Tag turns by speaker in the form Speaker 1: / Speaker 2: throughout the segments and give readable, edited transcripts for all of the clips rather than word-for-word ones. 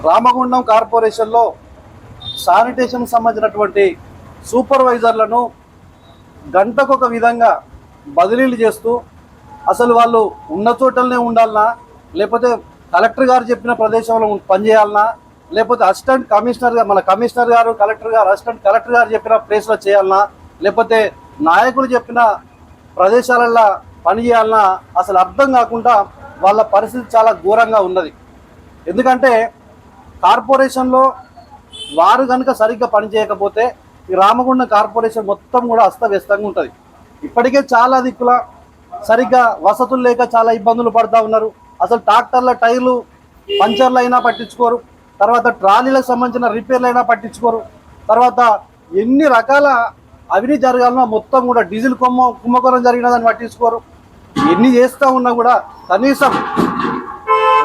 Speaker 1: రామగుండం కార్పొరేషన్లో శానిటేషన్ సంబంధించినటువంటి సూపర్వైజర్లను గంటకొక విధంగా బదిలీలు చేస్తూ అసలు వాళ్ళు ఉన్న చోటలనే ఉండాలనా, లేకపోతే కలెక్టర్ గారు చెప్పిన ప్రదేశంలో పనిచేయాలనా, లేకపోతే అసిస్టెంట్ కమిషనర్ మన కమిషనర్ గారు, కలెక్టర్ గారు, అసిస్టెంట్ కలెక్టర్ గారు చెప్పిన ప్లేస్లో చేయాలనా, లేకపోతే నాయకులు చెప్పిన ప్రదేశాలలో పని చేయాలన్నా అసలు అర్థం కాకుండా వాళ్ళ పరిస్థితి చాలా ఘోరంగా ఉన్నది. ఎందుకంటే కార్పొరేషన్లో వారు కనుక సరిగ్గా పనిచేయకపోతే ఈ రామగుండం కార్పొరేషన్ మొత్తం కూడా అస్తవ్యస్తంగా ఉంటుంది. ఇప్పటికే చాలా దిక్కుల సరిగ్గా వసతులు లేక చాలా ఇబ్బందులు పడుతూ ఉన్నారు. అసలు ట్రాక్టర్ల టైర్లు పంచర్లు అయినా పట్టించుకోరు, తర్వాత ట్రాలీలకు సంబంధించిన రిపేర్లు అయినా పట్టించుకోరు, తర్వాత ఎన్ని రకాల అవినీతి జరగాలనో మొత్తం కూడా డీజిల్ కుంభకోణం జరిగినదని పట్టించుకోరు. ఎన్ని చేస్తూ ఉన్నా కూడా కనీసం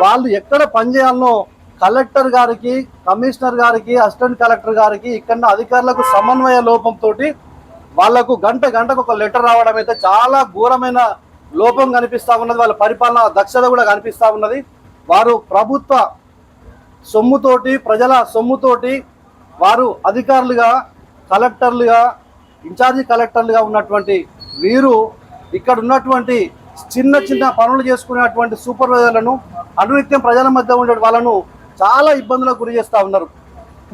Speaker 1: వాళ్ళు ఎక్కడ పనిచేయాలనో కలెక్టర్ గారికి, కమిషనర్ గారికి, అసిస్టెంట్ కలెక్టర్ గారికి ఇక్కడ అధికారులకు సమన్వయ లోపంతో వాళ్లకు గంటకు ఒక లెటర్ రావడం అయితే చాలా ఘోరమైన లోపం కనిపిస్తూ ఉన్నది. వాళ్ళ పరిపాలన దక్షత కూడా కనిపిస్తూ ఉన్నది. వారు ప్రభుత్వ సొమ్ముతోటి, ప్రజల సొమ్ముతోటి వారు అధికారులుగా, కలెక్టర్లుగా, ఇన్ఛార్జి కలెక్టర్లుగా ఉన్నటువంటి వీరు ఇక్కడ ఉన్నటువంటి చిన్న చిన్న పనులు చేసుకునేటువంటి సూపర్వైజర్లను అనునిత్యం ప్రజల మధ్య ఉండే వాళ్ళను చాలా ఇబ్బందులకు గురి చేస్తూ ఉన్నారు.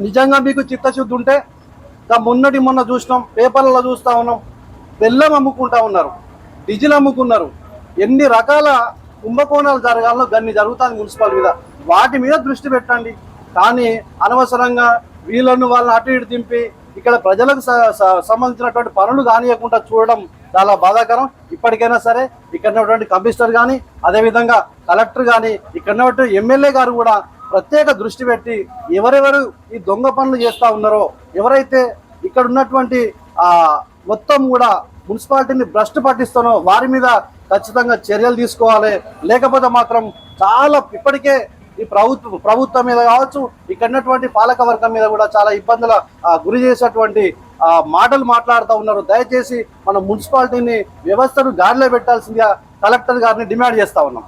Speaker 1: నిజంగా మీకు చిత్తశుద్ధి ఉంటే మొన్న చూసినాం, పేపర్లలో చూస్తూ ఉన్నాం, బెల్లం అమ్ముకుంటా ఉన్నారు, డీజిల్ అమ్ముకున్నారు. ఎన్ని రకాల కుంభకోణాలు జరగాలో గన్ని జరుగుతుంది మున్సిపల్ మీద. వాటి మీద దృష్టి పెట్టండి. కానీ అనవసరంగా వీళ్ళను వాళ్ళని అటు ఇటు దింపి ఇక్కడ ప్రజలకు సంబంధించినటువంటి పనులు కానియకుండా చూడడం చాలా బాధాకరం. ఇప్పటికైనా సరే ఇక్కడ ఉన్నటువంటి కమిషనర్ కానీ, అదేవిధంగా కలెక్టర్ కానీ, ఇక్కడ ఉన్నటువంటి ఎమ్మెల్యే గారు కూడా ప్రత్యేక దృష్టి పెట్టి ఎవరెవరు ఈ దొంగ పనులు చేస్తూ ఉన్నారో, ఎవరైతే ఇక్కడ ఉన్నటువంటి మొత్తం కూడా మున్సిపాలిటీని భ్రష్టు పట్టిస్తానో వారి మీద ఖచ్చితంగా చర్యలు తీసుకోవాలి. లేకపోతే మాత్రం చాలా ఇప్పటికే ఈ ప్రభుత్వం మీద కావచ్చు, ఇక్కడ ఉన్నటువంటి పాలక వర్గం మీద కూడా చాలా ఇబ్బందుల గురి చేసేటువంటి మాటలు మాట్లాడుతూ ఉన్నారు. దయచేసి మన మున్సిపాలిటీని వ్యవస్థను గాడిలో పెట్టాల్సిందిగా కలెక్టర్ గారిని డిమాండ్ చేస్తూ ఉన్నాం.